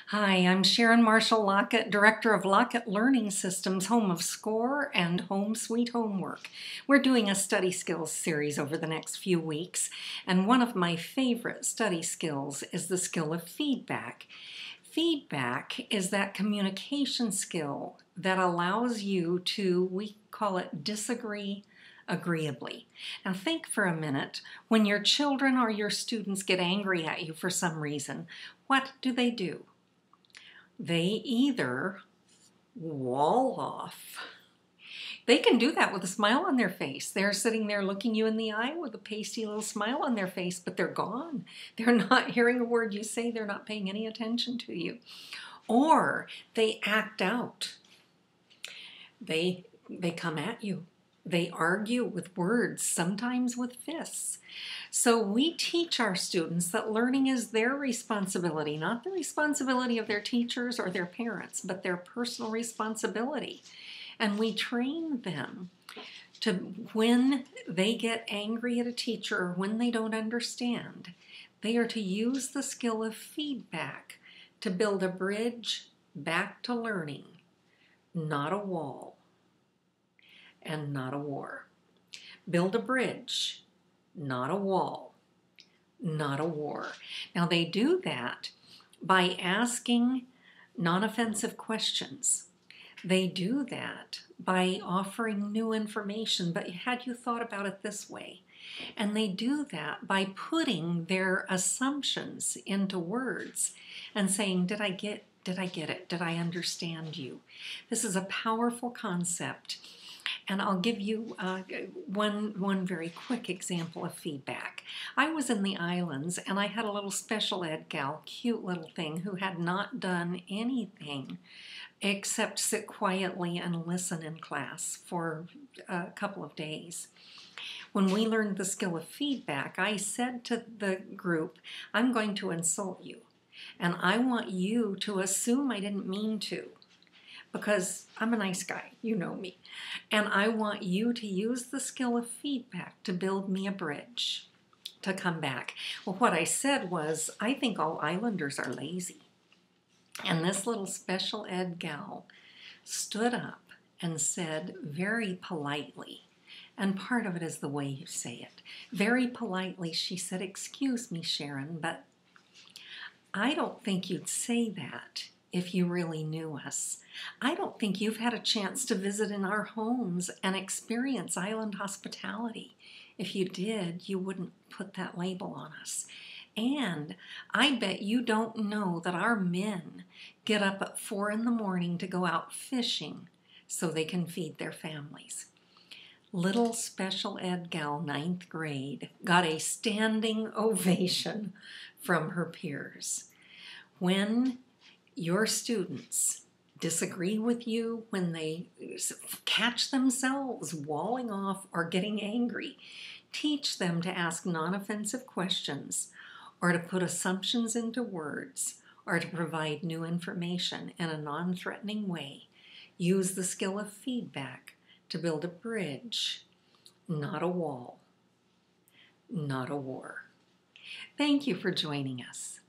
Hi, I'm Sharon Marshall Lockett, Director of Lockett Learning Systems, home of SCORE and Home Sweet Homework. We're doing a study skills series over the next few weeks, and one of my favorite study skills is the skill of feedback. Feedback is that communication skill that allows you to, we call it disagree agreeably. Now think for a minute, when your children or your students get angry at you for some reason, what do? They either wall off. They can do that with a smile on their face. They're sitting there looking you in the eye with a pasty little smile on their face, but they're gone. They're not hearing a word you say. They're not paying any attention to you. Or they act out. They come at you. They argue with words, sometimes with fists. So we teach our students that learning is their responsibility, not the responsibility of their teachers or their parents, but their personal responsibility. And we train them to, when they get angry at a teacher or when they don't understand, they are to use the skill of feedback to build a bridge back to learning, not a wall and not a war. Build a bridge, not a wall, not a war. Now they do that by asking non-offensive questions. They do that by offering new information, but had you thought about it this way? And they do that by putting their assumptions into words and saying, did I get it? Did I understand you? This is a powerful concept. And I'll give you one very quick example of feedback. I was in the islands and I had a little special ed gal, cute little thing, who had not done anything except sit quietly and listen in class for a couple of days. When we learned the skill of feedback, I said to the group, I'm going to insult you, and I want you to assume I didn't mean to, because I'm a nice guy, you know me. And I want you to use the skill of feedback to build me a bridge to come back. Well, what I said was, I think all islanders are lazy. And this little special ed gal stood up and said very politely, and part of it is the way you say it, very politely she said, excuse me, Sharon, but I don't think you'd say that if you really knew us. I don't think you've had a chance to visit in our homes and experience island hospitality. If you did, you wouldn't put that label on us. And I bet you don't know that our men get up at 4 in the morning to go out fishing so they can feed their families. Little special ed gal, 9th grade, got a standing ovation from her peers. When your students disagree with you, when they catch themselves walling off or getting angry, teach them to ask non-offensive questions or to put assumptions into words or to provide new information in a non-threatening way. Use the skill of feedback to build a bridge, not a wall, not a war. Thank you for joining us.